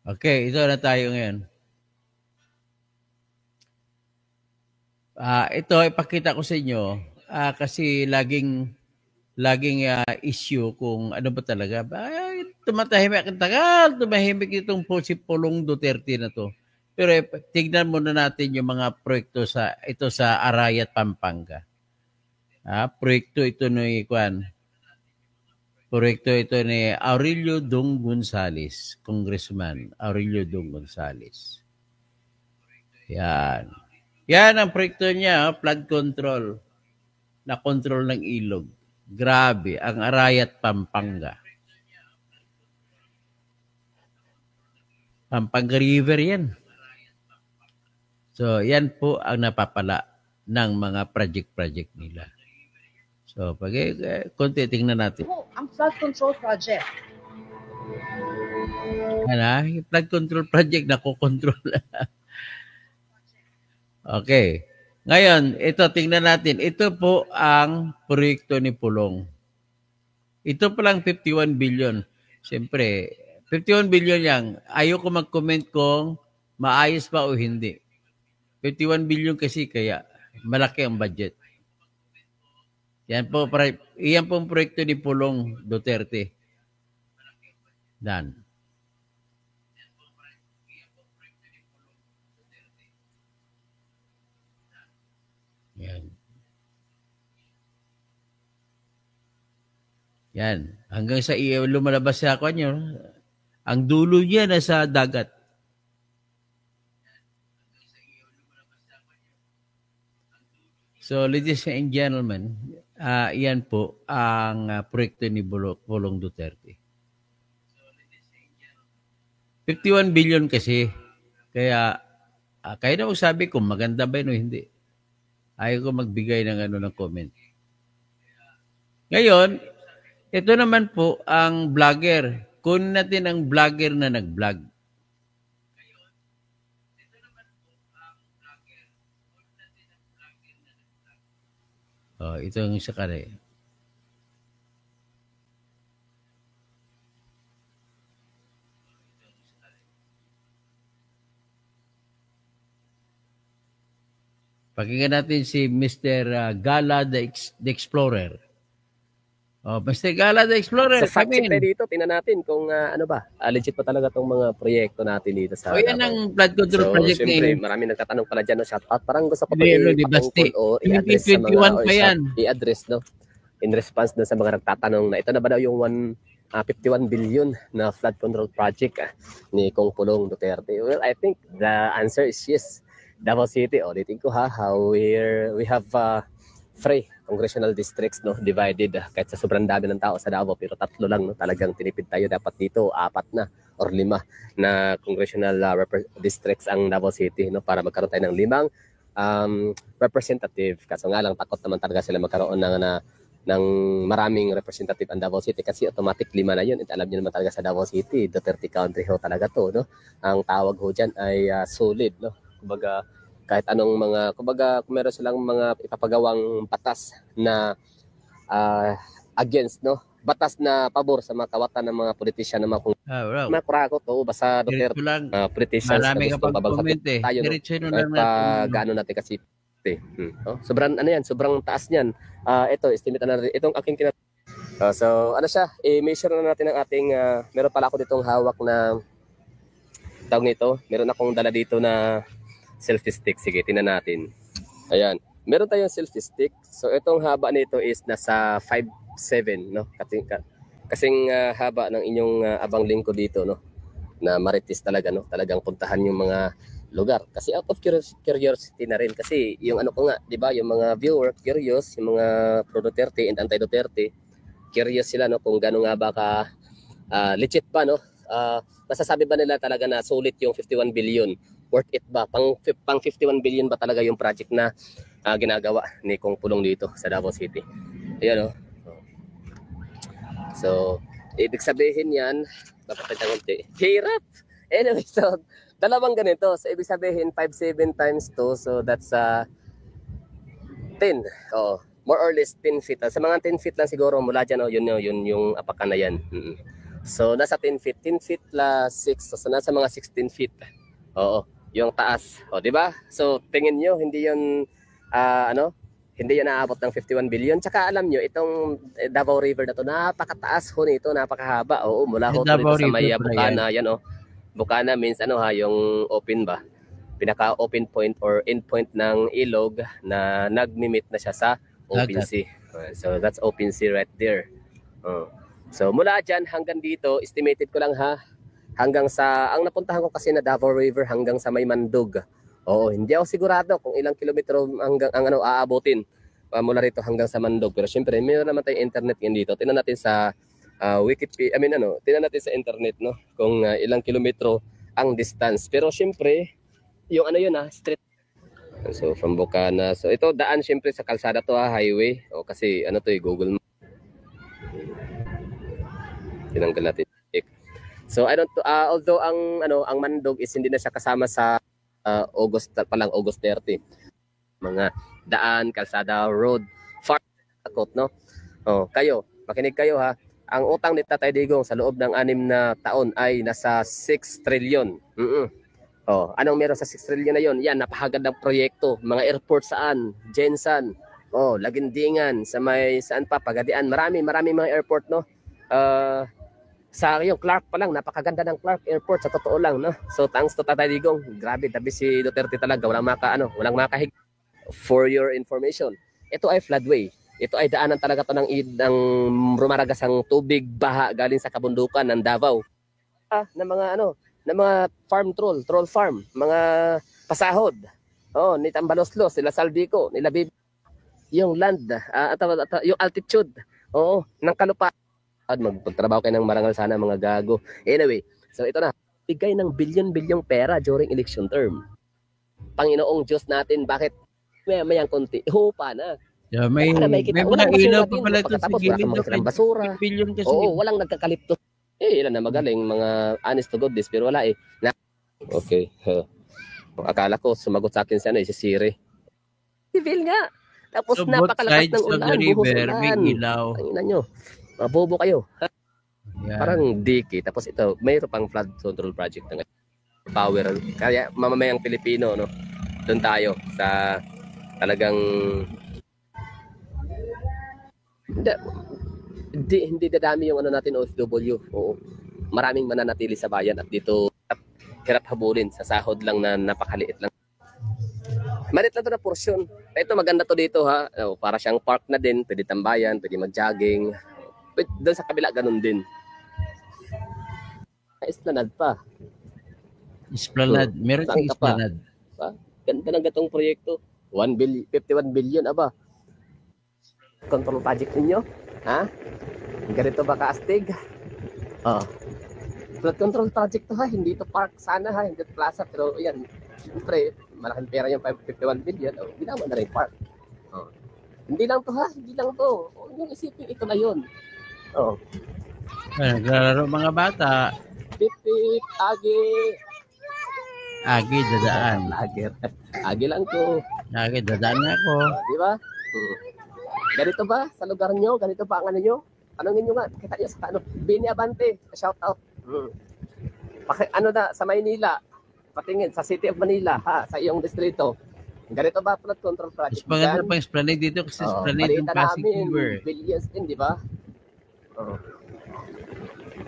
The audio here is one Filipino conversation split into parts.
Okay, ito na tayo ngayon. Ito ipakita ko sa inyo kasi laging issue kung ano ba talaga. Tumatahimik ang tagal, tumahimik itong po si Pulong Duterte na to. Pero tignan muna natin yung mga proyekto sa Arayat, Pampanga. Proyekto ito ni Aurelio Dong Gonzales, Congressman Aurelio Dong Gonzales. Yan. Yan ang proyekto niya, flood control. Na control ng ilog. Grabe, ang Arayat, Pampanga. Pampanga River yan. So, yan po ang napapala ng mga project-project nila. So, pag konti tingnan natin. Ang flood control project. Flood control project na ko-control. Okay. Ngayon, ito tingnan natin. Ito po ang proyekto ni Pulong. Ito pa lang 51 billion. Siyempre, 51 billion yan. Ayoko mag-comment kung maayos pa o hindi. 51 billion kasi kaya malaki ang budget. Yan po ang proyekto ni Pulong Duterte. Dan. Yan. Yan. Hanggang sa lumalabas sa kanya, ang dulo niya nasa dagat. So, ladies and gentlemen, yan po ang proyekto ni Pulong Duterte. 51 billion kasi. Kaya, kayo na magsabi kung maganda ba yun o hindi. Ayaw ko magbigay ng comment. Ngayon, ito naman po ang vlogger. Kunin natin ang vlogger na nag-vlog. Ito yung isa kare. Pakinggan natin si Mr. Gala the Explorer. Mr. Gala the Explorer, so, fact check dito, tingnan natin kung legit pa talaga itong mga proyekto natin dito sa yan ang flood control project siyempre, marami nagtatanong pala dyan, no, shout out. Parang gusto ko pa ipatungkol o i-address sa mga, i-address, no, in response na sa mga nagtatanong na ito na ba daw yung 51 billion na flood control project ni Kong Pulong Duterte. Well, I think the answer is yes. Davao City, ulitin ko how we have 3 congressional districts, no, divided kahit sa sobrang dami ng tao sa Davao, pero 3 lang, no, talagang tinipid tayo. Dapat dito 4 na or 5 na congressional districts ang Davao City, no, para magkaroon tayo ng 5 representative. Kaso nga lang takot naman talaga sila magkaroon ng maraming representative ang Davao City kasi automatic 5 na yun. At alam niyo naman talaga sa Davao City, Duterte country ho talaga to, no. Ang tawag ho dyan ay solid, no. Kumbaga, kahit anong mga, kumbaga, kung meron silang mga ipapagawang batas na against, no, batas na pabor sa mga kawatan ng mga politisyan na mga kurako to, basta Duterte, politicians na gusto babagsatin tayo, no, gaano natin kasi, sobrang, sobrang taas niyan. Ito, estimate na rin, itong aking so, ano siya, i-measure na natin ang ating, meron pala ako ditong hawak na, tawag nito, meron akong dala dito na selfie stick. Sige, tingnan natin. Ayan. Meron tayong selfie stick. So, itong haba nito is nasa 5'7", no? Kasing haba ng inyong abang lingko dito, no? Na maritis talaga, no? Talagang puntahan yung mga lugar. Kasi out of curiosity na rin. Kasi yung ano ko nga, di ba? Yung mga viewer, curious. Yung mga pro-Duterte and anti-Duterte, curious sila, no? Kung gano'n nga ba ka legit ba, no? Masasabi ba nila talaga na sulit yung 51 billion? Worth it ba? Pang 51 billion ba talaga yung project na ginagawa ni Kong Pulong dito sa Davao City? Ayan, no? So, ibig sabihin yan, dapat natin konti. Hirap! Anyway, so, dalawang ganito. So, ibig sabihin, 5'7" times 2. So, that's 10. More or less 10 feet. Sa mga 10 feet lang siguro mula dyan, yun yung apakan na yan. So nasa 10 feet, 10 feet plus 6, so nasa mga 16 feet. Oo, yung taas. O, di ba? So tingin nyo, hindi yun hindi yan naabot ng 51 billion. Tsaka alam nyo, itong Davao River na to, napakataas ho nito, napakahaba. Oo, mula ho to dito sa may Bukana, yan oh. Bukana means yung open ba? Pinaka-open point or end point ng ilog na nagmi-meet na siya sa open sea. So that's open sea right there. So mula dyan hanggang dito, estimated ko lang ha, hanggang sa, ang napuntahan ko kasi na Davao River hanggang sa may Mandog. Oo, hindi ako sigurado kung ilang kilometro hanggang aabutin mula rito hanggang sa Mandog. Pero syempre, mayroon naman tayong internet yan dito. Tingnan natin sa Wikipedia, tingnan natin sa internet, no, kung ilang kilometro ang distance. Pero syempre, yung street. So from Bukana. So ito daan syempre sa kalsada to highway. O kasi Google Map. Tinanggal natin. So although ang Mandog is hindi na siya kasama sa August 30. Mga daan, kalsada, road, farm, no? Kayo, makinig kayo ha. Ang utang ni Tatay Digong sa loob ng 6 na taon ay nasa 6 trillion. Anong meron sa 6 trillion na yon? Yan, napakagandang proyekto. Mga airport saan? Jensan, Lagindingan, saan pa? Pagadian. Marami mga airport, no? Sa yung Clark pa lang, napakaganda ng Clark Airport sa totoo lang, no? So thanks to Tatay Digong, grabe, tabi si Duterte talaga, walang makahig. For your information, ito ay floodway. Ito ay daanan talaga to ng rumaragasang tubig baha galing sa kabundukan ng Davao. Na mga farm troll farm, mga pasahod. Ni Tambaloslos, sila Saldico, nila Bib, yung land, yung altitude, ng kalupa. Magpagtrabaho kayo ng marangal sana mga gago. Anyway, so ito na. Bigay ng bilyon-bilyong pera during election term. Panginoong Diyos natin, bakit mayang konti? Hupa na. Yeah, may mga ilaw pa pala ito sa gilid ng basura. Walang nagkakalipto. Ilan na magaling, mga honest to goodness, pero wala eh. Okay. Akala ko, sumagot sa akin si Siri. Civil nga. Tapos so, napakalakas ng ulan. May ilaw. Pangina nyo. Mabobo kayo. Yeah. Parang diki. Tapos ito, mayroon pang flood control project ng power. Kaya mamamayang Pilipino, no? Doon tayo sa talagang hindi dadami yung natin OFW. Oo. Maraming mananatili sa bayan at dito hirap habulin sa sahod lang na napakaliit lang. Malit lang ito na porsyon. Ito maganda to dito ha. Para siyang park na din. Pwede tambayan, pwede mag-jogging. Doon sa kabila, ganun din. Esplanade pa. Esplanade. Meron sa Esplanade. Ganda ng gatong proyekto. 51 billion, aba. Control project ninyo? Ha? Ganito ba kaastig? Flood control project to ha. Hindi to park sana ha. Hindi to plaza. Pero yan, siyempre, malaking pera yung 51 billion. Ginawa na rin park. Hindi lang to ha. Hindi lang to. Yung isipin, ito na yun. Naglalaro mga bata. Pipip, Agi, dadaan. Agi lang ko. Agi, dadaan nga ako. Di ba? Ganito ba sa lugar nyo? Ganito ba ang nyo? Anong nyo nga? Kita nyo sa Bini Abante. Shout out. Sa Maynila. Patingin sa City of Manila. Sa iyong distrito. Ganito ba flood control project? Mas maganda pang Esplanade dito kasi Esplanade ng Pasig River. Billions din, di ba?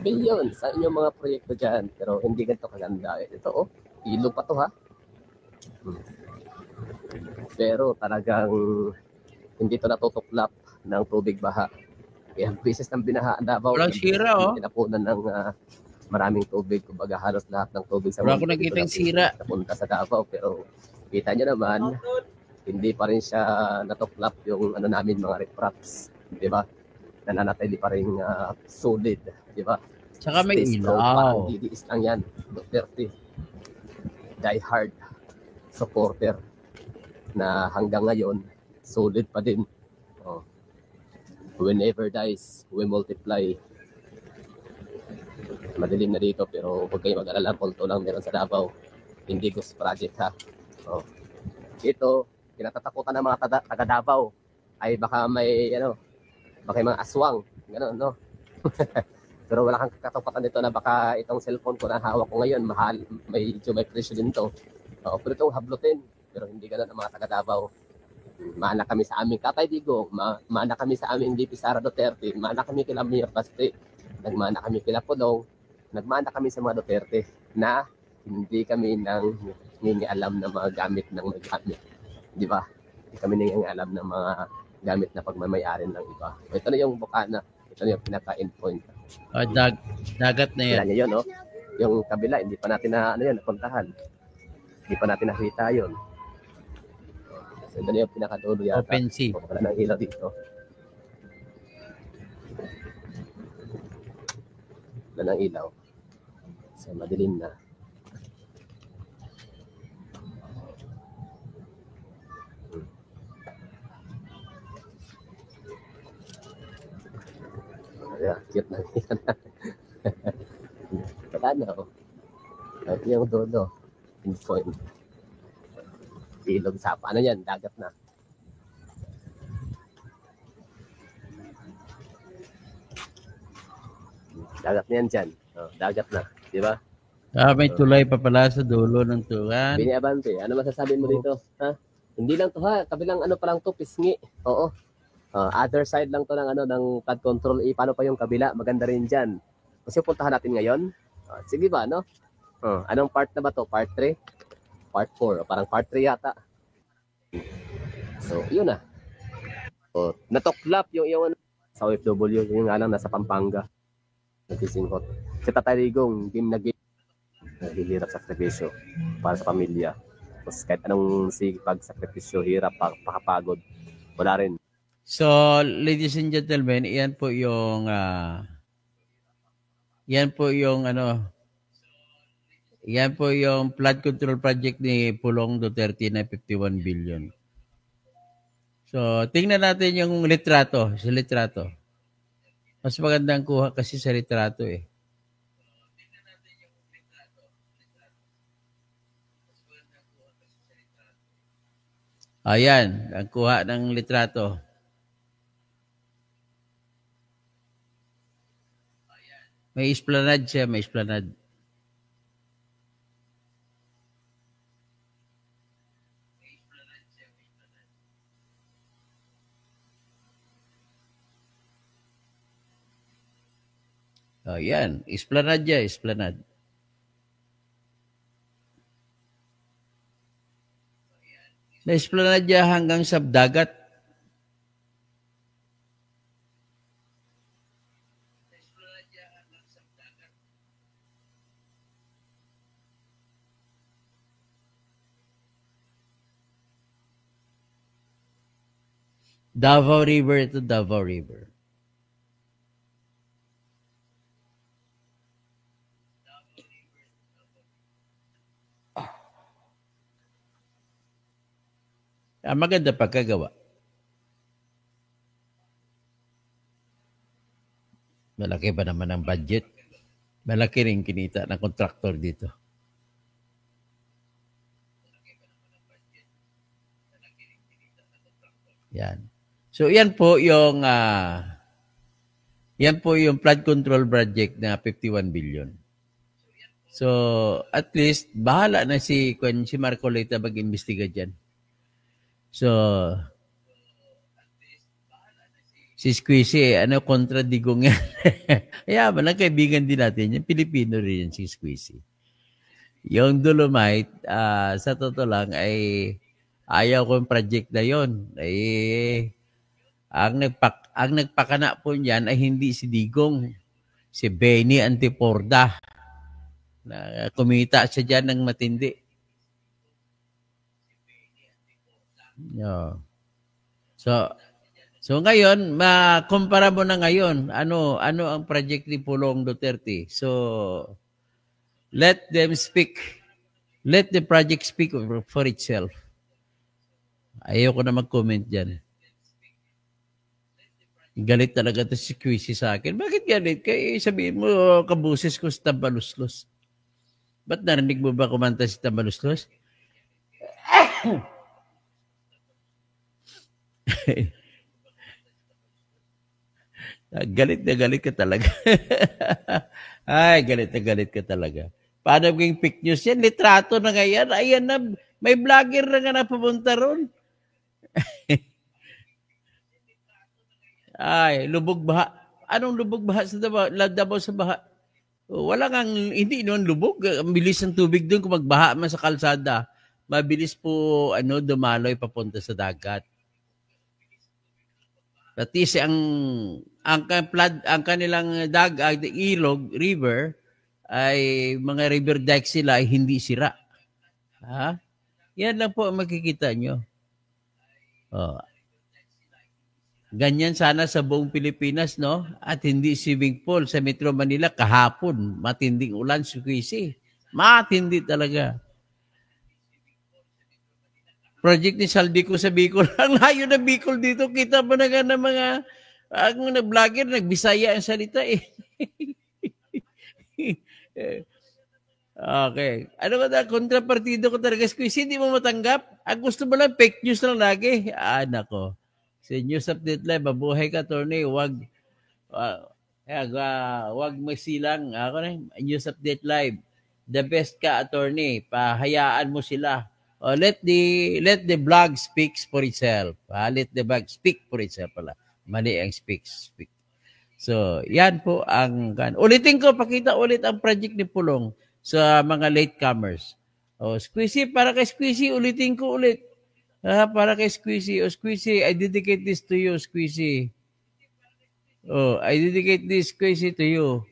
Billion sa inyong mga proyekto dyan. Pero hindi ganito kaganda. Ito, ilog pa to ha. Pero talagang hindi to natutuklap ng tubig baha. Kaya beses ng binaha ang Davao. Walang sira Tinapunan ng maraming tubig. Kumbaga halos lahat ng tubig sa wala ko nakita yung sira. Napunta sa Davao. Pero kita nyo naman, hindi pa rin siya natuklap yung namin mga ripraps. Diba? Nananatili pa rin solid, di ba? Saka may ilaw. Didiis lang yan, Duterte. Die hard supporter na hanggang ngayon, solid pa din. Whenever dies, we multiply. Madilim na dito, pero huwag kayo mag-alala, kulto lang meron sa Davao. Hindi ghost project ha. Ito, kinatatakutan ng mga taga Davao ay baka may baka mga aswang, gano'n, no? Pero wala kang katapatan dito na baka itong cellphone ko na hawak ko ngayon, mahal, may presyo din to. Pero itong hablutin, pero hindi ganun ang mga taga Davao. Maana kami sa aming Tatay Digong, maana kami sa aming VP Sara Duterte, maana kami kila Mayor Paste, nagmana kami kila Pulong, nagmana kami sa mga Duterte na hindi kami nang alam ng mga gamit ng nagamit. Di ba? Hindi kami alam ng mga gamit na pagmamayari ng iba. Ito na yung bukana, ito na yung pinaka-end point. Dagat na yan. Yan yun, no? Yung kabila, hindi pa natin napuntahan. Hindi pa natin nakita yun. So, ito na yung pinakadulo yata. Open sea. Wala nang ilaw dito. Wala nang ilaw. So, madilim na. Yeah, cute na yan. Wala na, oh. Ito yung dulo. Pinpoint. Ilog sa ano yan, dagat na. Dagat na yan dyan. Oh, dagat na. Di ba? May tulay pa pala sa dulo ng tuwan. Bini Abante, ano masasabi mo dito? Ha? Hindi lang to ha, kabilang ano pa lang to, pisngi. Oo. Other side lang to ng ng flood control. Paano pa yung kabila? Maganda rin diyan. Kasi puntahan natin ngayon. Sige ba, no? Anong part na ba to? Part 3? Part 4. Parang part 3 yata. So, yun na. Natoklap yung sa OFW. Yung nga lang nasa Pampanga. Nagisinghot. Si Tatay Digong, game na game. Nahihirap sa sakripisyo para sa pamilya. Tapos kahit anong pag-sakripisyo, hirap, pakapagod. Wala rin. So, ladies and gentlemen, yan po yung flood control project ni Pulong Duterte na 51 billion. So, tingnan natin yung litrato, sa litrato. Mas magandang kuha kasi sa litrato eh. Ayan, ang kuha ng litrato. May esplanade siya, may esplanade. Ayan, esplanade siya, esplanade. Na-esplanade siya hanggang sa dagat. Davao River to Davao River. Maganda pagkagawa. Malaki pa naman ang budget. Malaki rin kinita ng kontraktor dito. Yan. So yan po yung flood control project na 51 billion. So at least bahala na si Marcoleta mag-imbestiga diyan. So si Squeezy, kontra Digong yan. Kaya man, ang kaibigan din natin, yung Pilipino rin si Squeezy. Yung Dolomite, sa totoo lang, ay ayaw ko yung project na yun. Ang nagpakana po niyan ay hindi si Digong, si Benny Antiporda. Na kumita siya dyan ng matindi. No. So ngayon, makumpara mo na ngayon, ano ang project ni Pulong Duterte. So, let them speak. Let the project speak for itself. Ayoko na mag-comment dyan. Galit talaga ito si Squeezy sa akin. Bakit galit? Kaya sabihin mo, kabuses ko sa Tambaluslos. Ba't narinig mo ba kumanta si Tambaluslos? Galit na galit ka talaga. Ay, galit na galit ka talaga. Paano maging fake news yan? Litrato na ngayon. Ayan na, may vlogger na nga napupunta ron. Ay, lubog baha. Anong lubog baha sa Davao? Davao sa baha. Wala kang, hindi noon lubog. Ang bilis ng tubig doon kung magbaha man sa kalsada. Mabilis po dumaloy papunta sa dagat. Pati ang kanilang ilog, river, ay mga river dike sila ay hindi sira. Ha? Yan lang po ang makikita nyo. Oh. Ganyan sana sa buong Pilipinas, no? At hindi swimming pool sa Metro Manila kahapon. Matinding ulan, squeezy. Matindi talaga. Project ni Saldico sa Bicol. Ang layo na Bicol dito. Kita mo na nga ng mga vlogger, nagbisaya ang salita eh. Okay. Ano ba na? Kontrapartido ko talaga. Squeezy, hindi mo matanggap? Ang gusto mo lang, fake news lang lagi. Nako. Sa News Update Live, mabuhay ka, attorney. Wag magsilang. Ako na, News Update Live. The best ka, attorney. Pahayaan mo sila. Let the blog speak for itself. Let the blog speak for itself pala. Mali ang speak. So, yan po ang... Ulitin ko, pakita ulit ang project ni Pulong sa mga latecomers. Squeezy, para kay Squeezy, ulitin ko ulit. Para kay Squeezy. Squeezy, I dedicate this to you, Squeezy. I dedicate this, Squeezy, to you.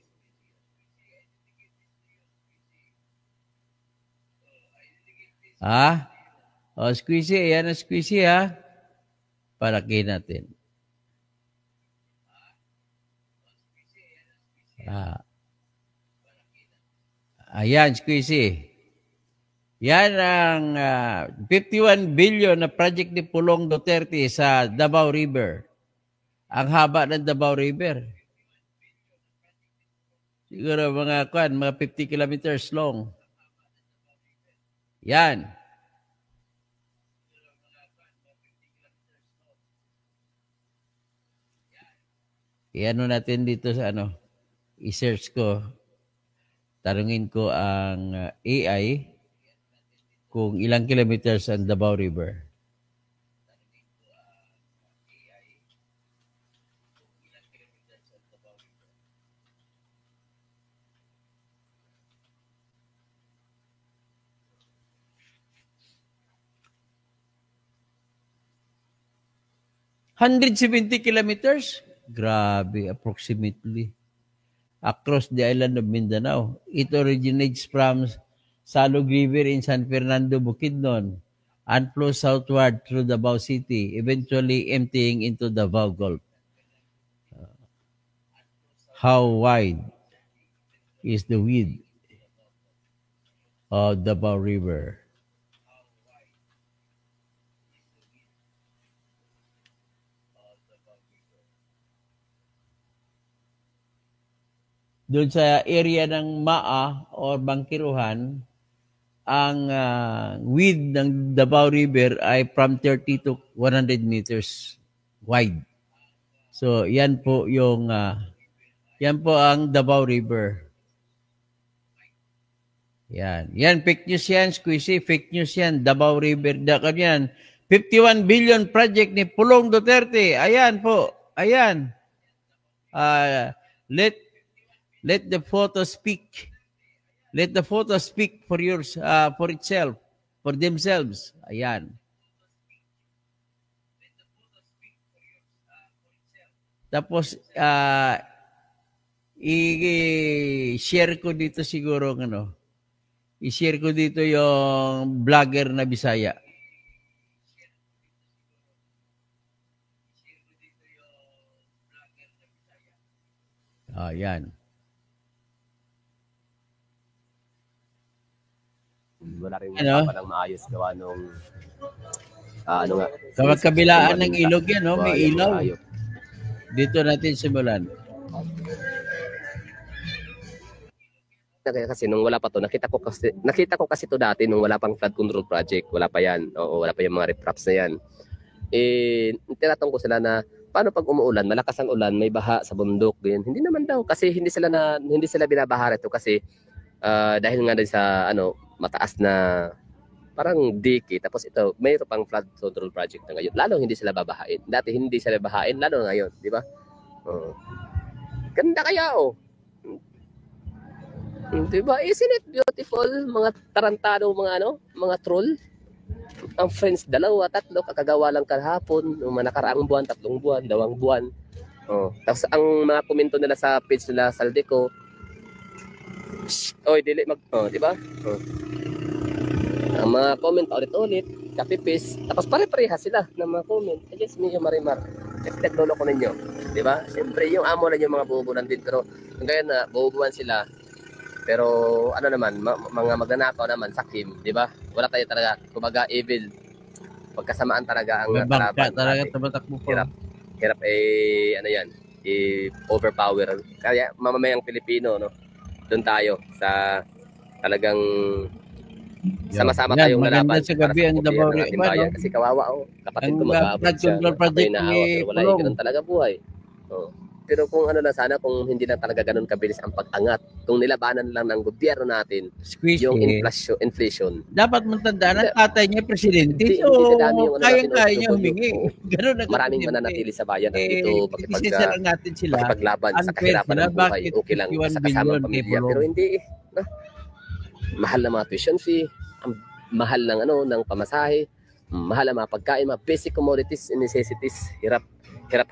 Squeezy, ayan ang Squeezy, ha? Parakin natin. Ayan, Squeezy. Yan ang 51 billion na project ni Pulong Duterte sa Davao River. Ang haba ng Davao River. Siguro mga 50 kilometers long. Yan. Iano natin dito sa i-search ko. Tanungin ko ang AI kung ilang kilometers ang Davao River. $170 kilometers? Grabe, approximately. Across the island of Mindanao. It originates from Salog River in San Fernando, Bukidnon, and flows southward through Davao City, eventually emptying into Davao Gulf. How wide is the width of Davao River? Doon sa area ng Maa or Bangkiruhan, ang width ng Davao River ay from 30 to 100 meters wide. So, yan po ang Davao River. Yan. Yan, fake news yan, Squeezy. Fake news yan, Davao River. Yan. 51 billion project ni Pulong Duterte. Ayan po. Ayan. Let the photo speak. Let the photo speak for itself, for themselves. Ayan. Tapos i-share ko dito siguro i-share ko dito yung vlogger na Bisaya. Ayan. Wala rin parang maayos gawa nung kabilaan ng ilog yan, may ilaw. Dito natin simulan. Kasi nung wala pa to, nakita ko kasi to dati nung wala pang flood control project, wala pa yan. Wala pa yung mga ripraps na yan. Tinatanong ko sila na paano pag umuulan, malakas ang ulan, may baha sa bundok, ganyan. Hindi naman daw kasi hindi sila binabaha ito kasi dahil nga din sa mataas na parang dike, tapos ito mayroon pang flood control project na ngayon. Lalo hindi sila babahain. Dati hindi sila babahain, lalo ngayon, di ba? Ganda kaya di ba? Isn't it beautiful, mga tarantado, mga troll? Ang friends, 2, 3, kakagawa lang kahapon, mga nakaraang buwan, 3 buwan, 2 buwan. Tapos ang mga komento nila sa page nila, Saldeco, oy, dili di ba? Ang mga comment ulit-ulit, copy-paste, tapos pare-pareha sila ng mga comment. Against me, yung Marimar. Naglolo ko ninyo. Di ba? Siyempre, yung amo na yung mga bubunan din. Pero, ngayon na, bubuan sila. Pero, naman, mga magnanakaw naman, sakim. Di ba? Wala tayo talaga, kumbaga, evil. Pagkasamaan talaga ang Babangka talaga, tumatakbo po. Hirap overpower. Kaya, mamamayang Pilipino, doon tayo sa talagang sama-sama tayong lalaban sa gabi ang Davao River. Kasi kawawa kapatid ko mag-aabot siya. Pero wala yung ganun talaga buhay. Pero kung sana kung hindi lang talaga ganun kabilis ang pag-angat, kung nilabanan lang ng gobyerno natin yung inflation. Dapat mong tandaan ang tatay niya presidente. So, kaya niya humingi. Ganun na maraming mananatili sa bayan ang ito makipaglaban sa kahirapan ng buhay. Okay lang sa kasamang pamilya. Pero hindi mahal na mga tuition fee, mahal ng ng pamasahe, mahal na mga pagkain, mga basic commodities and necessities, hirap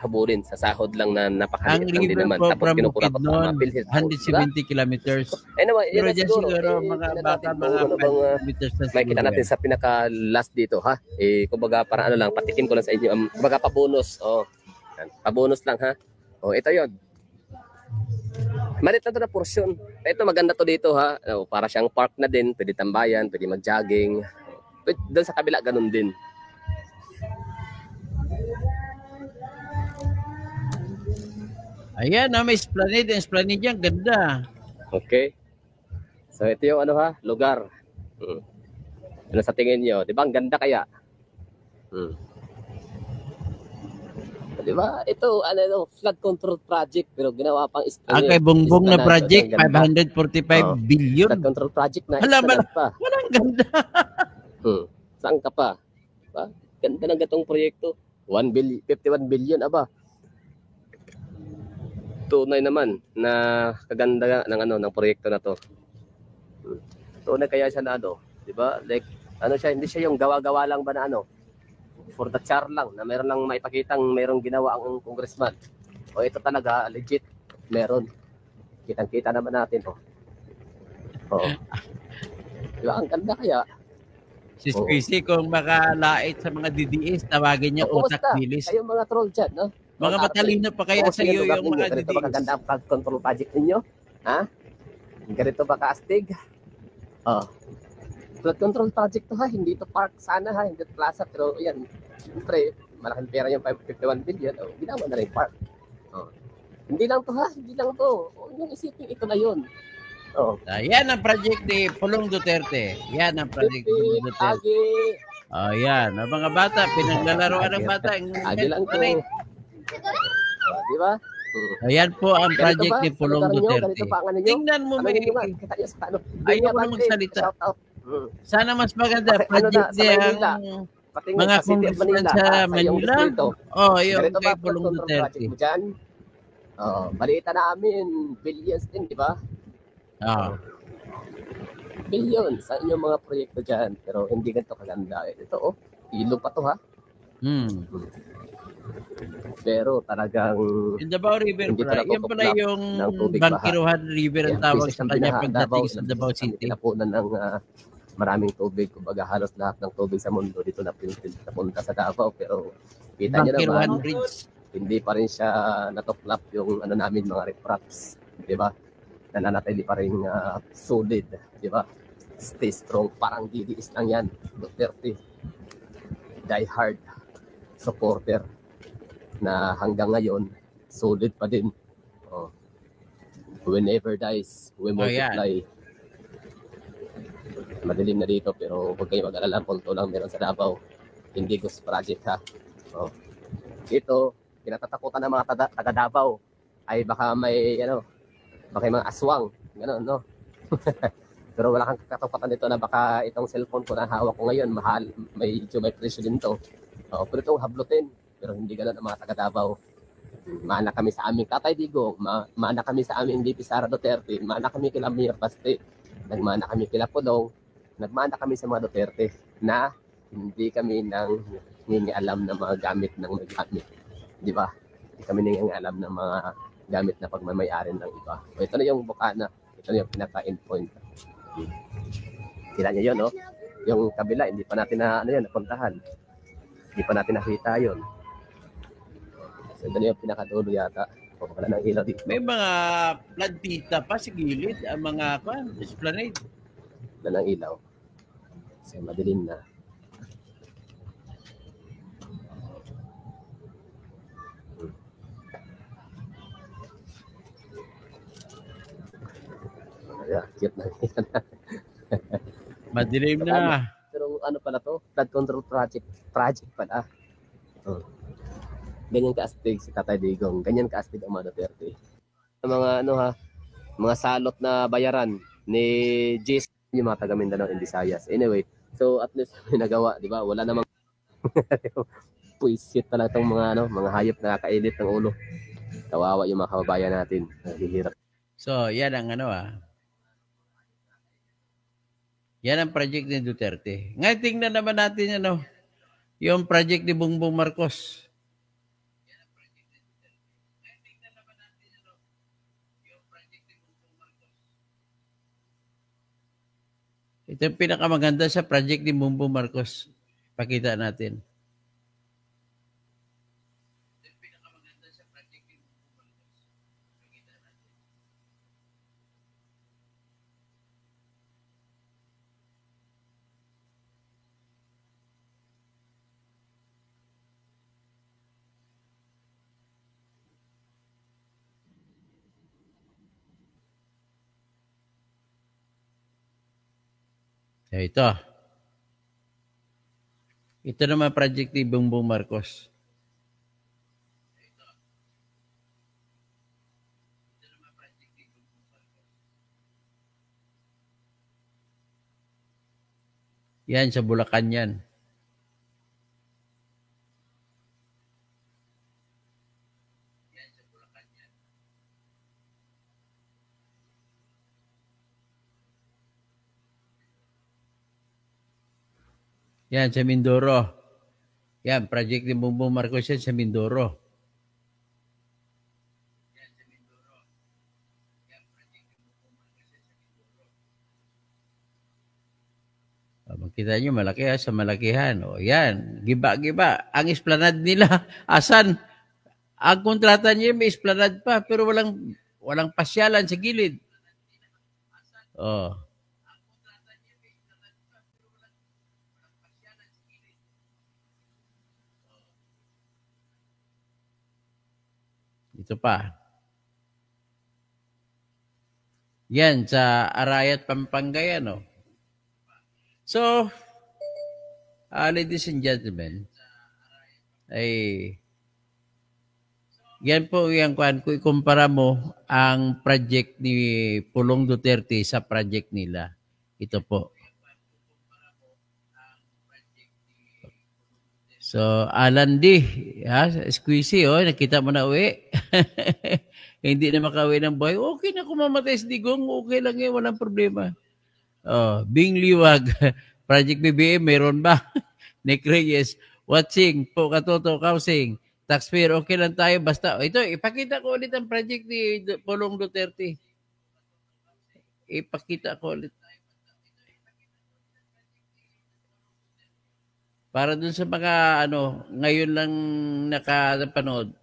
habulin sa sahod lang na napakaliit lang din naman. Tapos kinukura pa mga bilhin. 170 kilometers. Anyway, pero yan siguro mga bata, mga kilometers na siguro. May kita natin sa pinaka-last dito, ha? Kumbaga, para lang, patikim ko lang sa inyo. Kumbaga, pabonus. Pabonus lang, ha? Ito yon. Malit na ito na porsyon. Ito maganda to dito, ha. Para siyang park na din. Pwede tambayan, pwede mag-jogging. Doon sa kabila, ganun din. Ayan, may esplanade. Ang esplanade yan, ganda. Okay. So, ito yung lugar. Ano sa tingin nyo? Diba, ang ganda kaya? Diba? Ito, flood control project, pero ginawa pang kay Bongbong na project, 545 billion. Flood control project na pa. Walang ganda. Saan ka pa? Diba? Ganda ng gatong proyekto. 51 billion, aba. Tunay naman na kaganda ng proyekto na to. Tunay kaya siya na diba? Like, siya, hindi siya yung gawa-gawa lang ba na for the char lang, na meron lang maipakitang merong ginawa ang congressman. Ito talaga, legit, meron. Kitang-kita naman natin, Diba, ang ganda kaya. Si Squeezy, kung makalait sa mga DDS, tawagin niya utak bilis. Kayong mga troll dyan, no? Mga matalino pa kaya sa iyo yung mga DDS. Ganito ba kaganda ang flood control project ninyo? Ha? Ganito ba kaastig? Flood control project to, ha? Hindi to park sana, ha? Hindi to plaza, pero yan, siyempre, malaking pera yung 51 billion. Ginawa na rin park. Hindi lang to, ha? Hindi lang to. Yung isipin, ito na yun. Yan ang project ni Pulong Duterte. Yan ang project ni Pulong Duterte. Yan. Ang mga bata, pinaglalaroan ng bata. Agi lang to. Di ba? Ayan po ang project ni Pulong Duterte. Tingnan mo, may ayaw mo magsalita. Sana mas maganda. Project niya ang mga congressman sa Manila. Yung kay Pulong Duterte. Balita namin, billions din, di ba? Billions sa inyong mga proyekto dyan. Pero hindi ganito kaganda. Ito, ilog pa to, ha? Pero talagang in Davao River pala. Yan pala yung Bangkiruhan River ang tawag sa kanya pagdating sa Davao City. Napunan ng maraming tubig. Kumbaga halos lahat ng tubig sa mundo dito napunta sa Davao. Pero kita nyo naman, hindi pa rin siya natuklap yung namin mga ripraps. Diba? Nananatili pa rin solid. Diba? Stay strong. Parang DDS lang yan. Duterte. Die hard supporter na hanggang ngayon solid pa din. We never dies, we multiply. Madilim na dito pero huwag kayo mag-alala, punto lang meron sa Davao. Hindi ghost project, ha. Ito kinatatakutan ng mga taga Davao ay baka may baka may mga aswang, gano'n, no? Pero wala kang katakutan dito na baka itong cellphone ko na hawak ko ngayon, mahal, may presyo din to. Pero itong hablutin, pero hindi gano'n ang mga taga Davao. Maana kami sa aming Tatay Digong, maana kami sa aming VP Sara Duterte, maana kami kila Mayor Paste, nagmana kami kila Pulong, nagmana kami sa mga Duterte na hindi kami nang alam ng mga gamit ng nagamit. Di ba? Hindi kami nang alam ng mga gamit na pagmamayari ng iba. O, ito na yung bukana. Ito na yung pinaka-end point. Kila niyo yun, no? Yung kabila, hindi pa natin napuntahan. Hindi pa natin nakita yun. So, ito na yung pinaka-dulo yata. O, wala ng ilaw dito. May mga plantita pa sa gilid, ang mga esplanade. Wala ng ilaw. So, madilim na. Yeah, cute na yan. Madilim na. Pero ano pala to? Flood control project pala. Ganyan kaastig si Tatay Digong. Ganyan kaastig ang mga Duterte. Mga mga salot na bayaran ni Jis, yung mga taga Mindanao and Visayas. Anyway, so at least may nagawa, di ba? Wala namang puisit pala itong mga hayop na nakakailit ng ulo. Kawawa yung mga kababayan natin. Naghihirap. So, yan ang yan ang project ni Duterte. Ngayon, tingnan naman natin yung project ni Bongbong Marcos. Ito yung pinakamaganda sa project ni Bongbong Marcos. Pakita natin. Ito. Ito naman project ni Bongbong Marcos. Yan, sa Bulacan yan. Yan, sa Mindoro. Yan, project ni Bongbong Marcos yan sa Mindoro. Makita nyo, malaki sa malakihan. O yan, giba-giba. Ang esplanade nila, asan? Ang kontrata niya may esplanade pa, pero walang pasyalan sa gilid. Oh. Ito pa. Yan, sa Arayat, Pampanga yan, oh. So, ladies and gentlemen, yan po yung kung ikumpara mo ang project ni Pulong Duterte sa project nila. Ito po. So, Alan D. Squeezy, nakita mo na uwi. Hindi na makauwi ng buhay. Okay na kung mamatay si Digong. Okay lang yan, walang problema. Bing Liwag, Project BBM, meron ba? Nick Reyes, watching, po katoto, kausing, taxpayer, okay lang tayo, basta, ito, ipakita ko ulit ang project ni Pulong Duterte. Ipakita ko ulit. Para dun sa mga, ngayon lang nakapanood.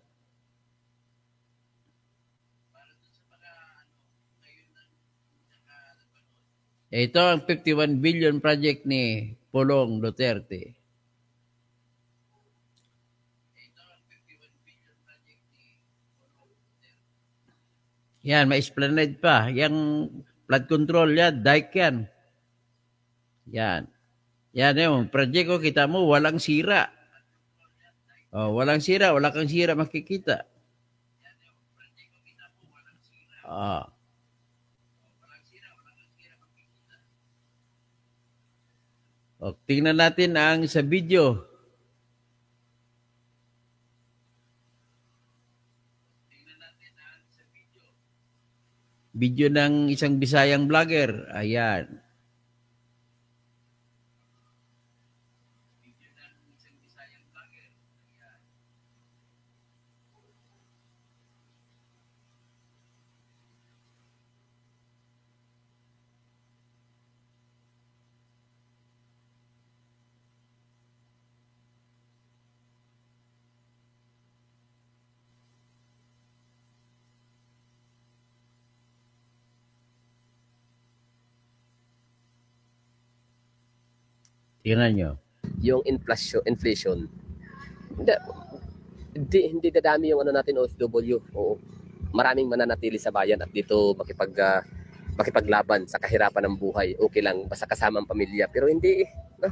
Ito ang 51 billion project ni Pulong Duterte. Yan, may esplanade pa. Yang flood control yan, dike yan. Yan. Yan yung project ko, kita mo, walang sira. Oh, walang sira, wala kang sira makikita. Ah. O, tingnan natin ang sa video. Video ng isang Bisayang vlogger. Ayan. Tingnan nyo. Yung inflation. Hindi dadami yung ano natin OFW. Oo. Maraming mananatili sa bayan at dito makipaglaban sa kahirapan ng buhay. Okay lang basta kasama ang pamilya, pero hindi no?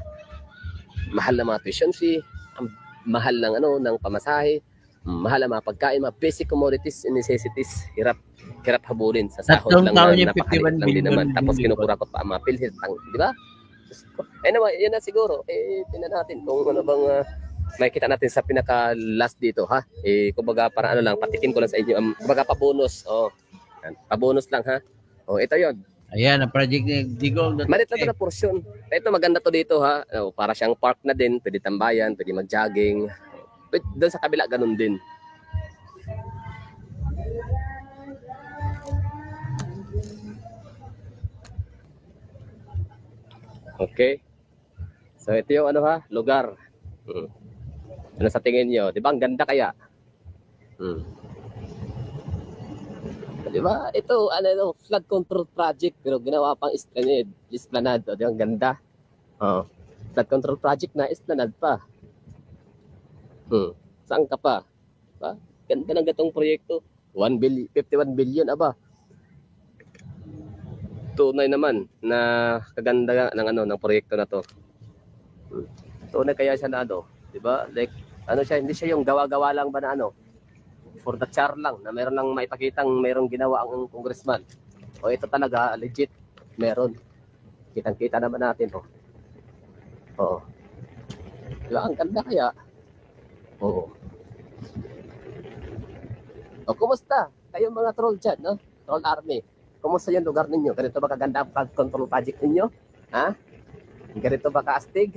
Mahal na mga tuition fee, ang mahal ng ng pamasahe, mahal ang mga pagkain, mga basic commodities and necessities. Hirap habulin sa sahod lang na napakaliit lang din naman. Tapos kinukurakot pa ang mga PhilHealth, di ba? Anyway, yan na siguro. Tingnan natin kung ano bang makikita natin sa pinaka last dito, ha? Kumbaga para lang, patikin ko lang sa inyo. Kumbaga pa-bonus. Pa-bonus lang, ha? Ito yon. Ayan, ang project ni Digong. Malit na ito na porsyon. Ito maganda to dito, ha? Para siyang park na din. Pwede tambayan, pwede mag-jogging. Doon sa kabila, ganun din. Okay. So ito yung lugar. Ano sa tingin nyo? Di ba ang ganda kaya? Di ba? Ito, flood control project pero ginawa pang esplanade. Di ba? Ang ganda. Flood control project na esplanade pa. Saan ka pa? Diba? Ganda ng gatong proyekto. 51 billion, aba. Tunay naman na kaganda ng proyekto na to. Tunay kaya siya na di ba? Like siya, hindi siya yung gawa-gawa lang ba na for the char lang na meron lang maipakitang merong ginawa ang congressman. Ito talaga legit meron. Kitang-kita naman natin to. Di ba? Ang ganda kaya. Kumusta? Kayong mga troll dyan, no? Troll army. Kumusta yung lugar ninyo? Ganito ba kaganda ang flood control project ninyo? Ha? Ganito ba kaastig?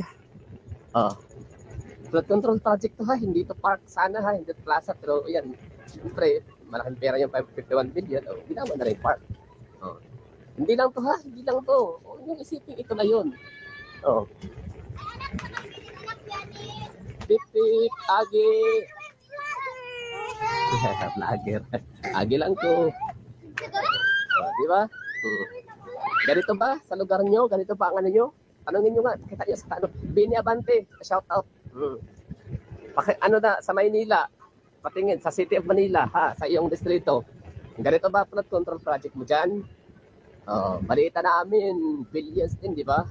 Flood control project to, ha? Hindi to park sana, ha? Hindi to plaza. Pero yan, siyempre, malaking pera yung 51 billion. Ginawa na rin park. Hindi lang to, ha? Hindi lang to. Yung isipin, ito na yun. Pip, agi. Vlogger. Agi lang to. Di ba? Ganito ba sa lugar nyo? Ganito ba ang nyo? Tanungin nyo nga. Kita nyo sa Bini Abante. Shout out. Sa Maynila. Patingin sa City of Manila. Sa iyong distrito. Ganito ba flood control project mo dyan? Balita namin. Billions din, di ba?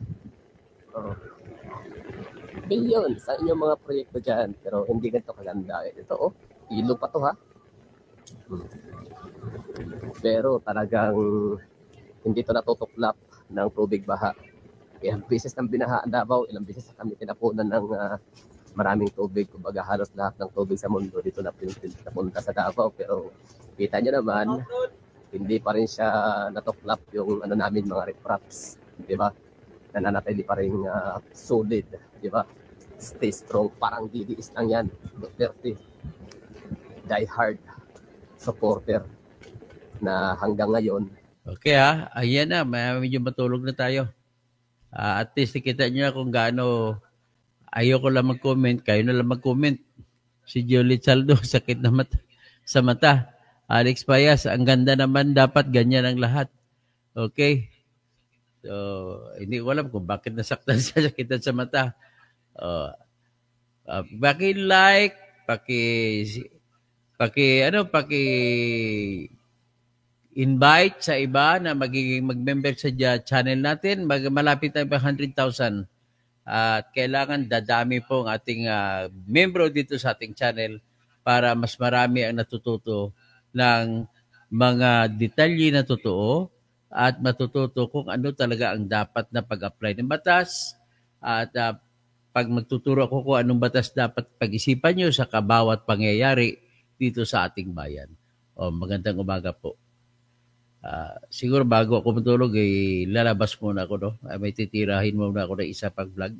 Billions sa inyong mga proyekto dyan. Pero hindi ganito kaganda. Ito, ilog pa to, ha? Pero talagang hindi to natutuklap ng tubig baha. Ilang beses nang binahaan Davao, ilang beses na kami tinapunan ng maraming tubig. Kumbaga halos lahat ng tubig sa mundo dito na napunta sa Davao. Pero kita nyo naman, hindi pa rin siya natuklap yung namin mga ripraps. Di ba? Nananatili pa rin solid. Di ba? Stay strong. Parang DDS lang yan. Duterte. Die hard supporter na hanggang ngayon. Okay, ha? Ayan na. Medyo matulog na tayo. At least nakita nyo na kung gaano ayoko lang mag-comment. Kayo na lang mag-comment. Si Jolie Saldo, sakit na sa mata. Alex Payas, ang ganda naman. Dapat ganyan ang lahat. Okay? So, hindi ko alam kung bakit nasaktan siya, sakitan sa mata. Paki-like, invite sa iba na magiging mag-member sa channel natin. Malapit tayo pa 100,000 At kailangan dadami po ang ating membro dito sa ating channel para mas marami ang natututo ng mga detalye na totoo at matututo kung ano talaga ang dapat na pag-apply ng batas. At pag magtuturo ako kung anong batas dapat pag-isipan nyo sa kabawat pangyayari dito sa ating bayan. Magandang umaga po. Siguro bago ako matulog, lalabas muna ako, no? May titirahin muna ako ng isa pag vlog.